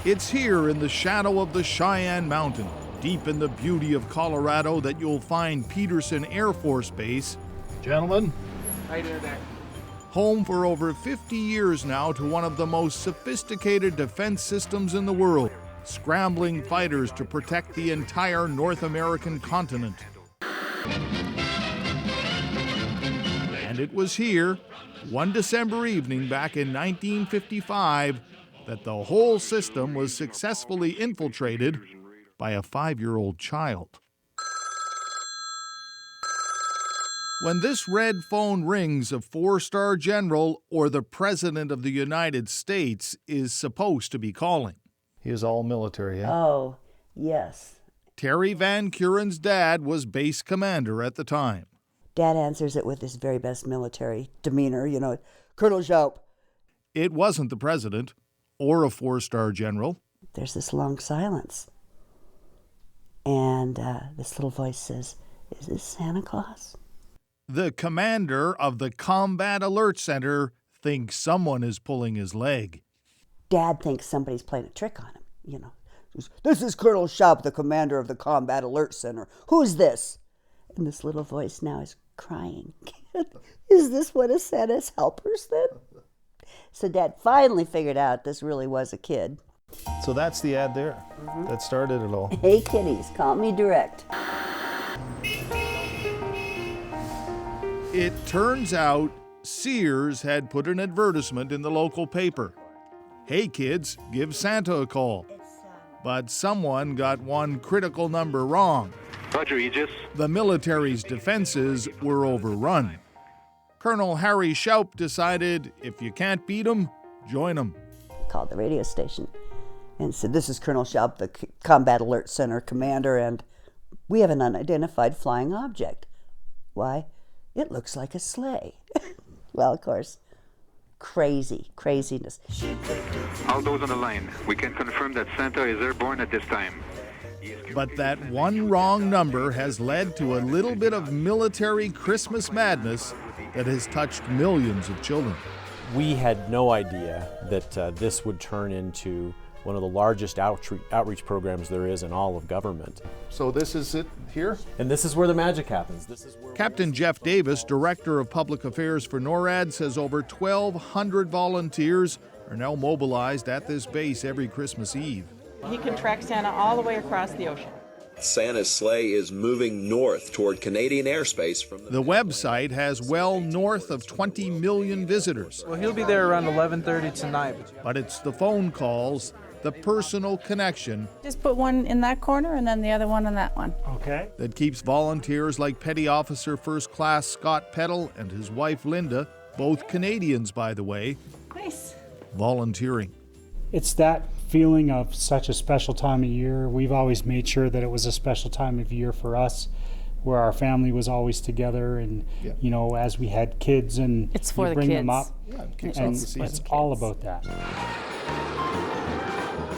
It's here in the shadow of the Cheyenne Mountain, deep in the beauty of Colorado, that you'll find Peterson Air Force Base. Gentlemen. How you doing there? Home for over 50 years now to one of the most sophisticated defense systems in the world, scrambling fighters to protect the entire North American continent. And it was here, one December evening back in 1955, that the whole system was successfully infiltrated by a 5-year-old child. When this red phone rings, a 4-star general or the President of the United States is supposed to be calling. He is all military, eh? Oh, yes. Terry Van Kuren's dad was base commander at the time. Dad answers it with his very best military demeanor, Colonel Jaup. It wasn't the president or a 4-star general. There's this long silence. And this little voice says, "Is this Santa Claus?" The commander of the Combat Alert Center thinks someone is pulling his leg. Dad thinks somebody's playing a trick on him, "This is Colonel Jaup, the commander of the Combat Alert Center. Who's this?" And this little voice now is crying. Is this one of Santa's helpers then? So Dad finally figured out this really was a kid. So that's the ad there. That started it all. Hey kiddies, call me direct. It turns out Sears had put an advertisement in the local paper. Hey kids, give Santa a call. But someone got one critical number wrong. Roger, Aegis. The military's defenses were overrun. Colonel Harry Shoup decided if you can't beat 'em, join 'em. Called the radio station and said, "This is Colonel Jaup, the Combat Alert Center commander, and we have an unidentified flying object." "Why, it looks like a sleigh." Well, of course, craziness. All those on the line, we can confirm that Santa is airborne at this time. But that one wrong number has led to a little bit of military Christmas madness that has touched millions of children. We had no idea that this would turn into one of the largest outreach programs there is in all of government. So this is it here? And this is where the magic happens. This is where Captain Jeff Davis, Director of Public Affairs for NORAD, says over 1,200 volunteers are now mobilized at this base every Christmas Eve. He can track Santa all the way across the ocean. Santa's sleigh is moving north toward Canadian airspace from The website has well north of 20 million visitors. Well, he'll be there around 11:30 tonight. But it's the phone calls, the personal connection, Just put one in that corner and then the other one in that one. Okay. that keeps volunteers like Petty Officer First Class Scott Peddle and his wife Linda, both Canadians by the way, Nice. volunteering. It's that feeling of such a special time of year. We've always made sure that it was a special time of year for us, where our family was always together, and as we had kids and It's for you the bring kids. them up, and It's it's all about that.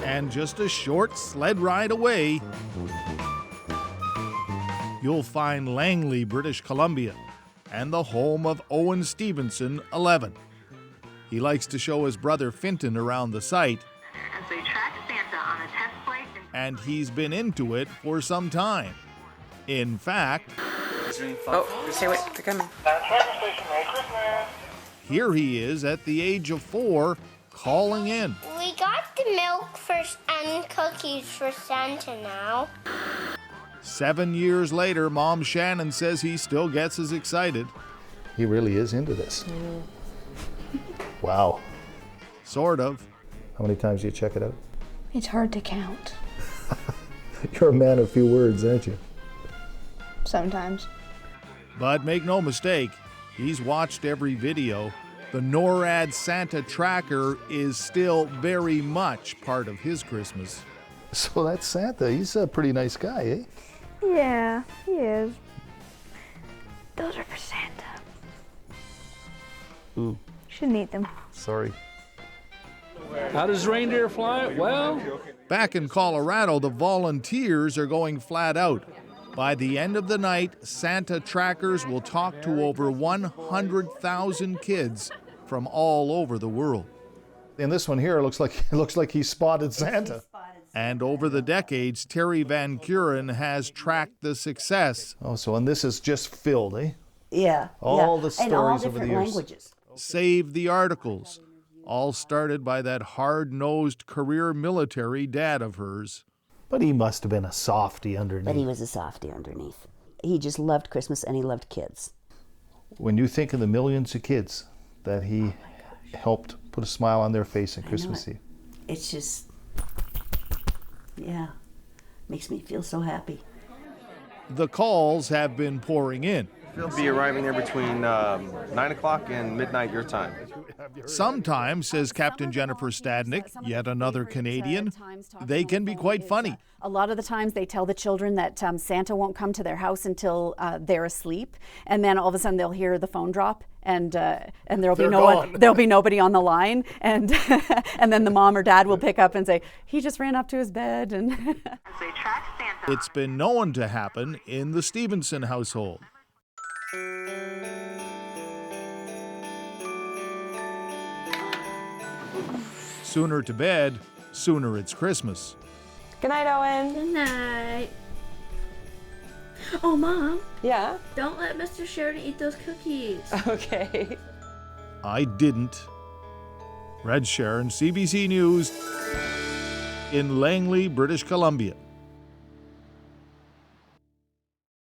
And just a short sled ride away, you'll find Langley, British Columbia, and the home of Owen Stevenson, 11. He likes to show his brother Finton around the site, As they track Santa on a test flight. and he's been into it for some time. In fact, Oh, okay, wait, they're coming. here he is at the age of 4, calling in. We got the milk first and cookies for Santa now. 7 years later, Mom Shannon says he still gets as excited. He really is into this. Wow. Sort of. How many times do you check it out? It's hard to count. You're a man of few words, aren't you? Sometimes. But make no mistake, he's watched every video. The Norad Santa Tracker is still very much part of his Christmas. So that's Santa. He's a pretty nice guy, eh? Yeah, he is. Those are for Santa. Ooh, Shouldn't eat them. sorry. How does reindeer fly? Well, Back in Colorado, the volunteers are going flat out. By the end of the night, Santa Trackers will talk to over 100,000 kids from all over the world. In this one here, it looks like he spotted Santa. And over the decades, Terry Van Kuren has tracked the success. Oh, so and this is just filled, eh? Yeah. All the stories and all over the different years. languages. Save the articles, all started by that hard-nosed career military dad of hers. But he must have been a softie underneath. But he was a softie underneath. He just loved Christmas and he loved kids. When you think of the millions of kids that he helped put a smile on their face on Christmas Eve. It's just, yeah, makes me feel so happy. The calls have been pouring in. He'll be arriving there between 9 o'clock and midnight your time. Sometimes, says Captain Jennifer Stadnick, yet another Canadian, they can be quite funny. A lot of the times they tell the children that Santa won't come to their house until they're asleep, and then all of a sudden they'll hear the phone drop, and there'll be there'll be nobody on the line, and and then the mom or dad will pick up and say, he just ran up to his bed. And It's been known to happen in the Stevenson household. Sooner to bed, sooner it's Christmas. Good night, Owen. Good night. Oh, Mom. Yeah? Don't let Mr. Sheridan eat those cookies. Okay. I didn't. Red Sharon, CBC News in Langley, British Columbia.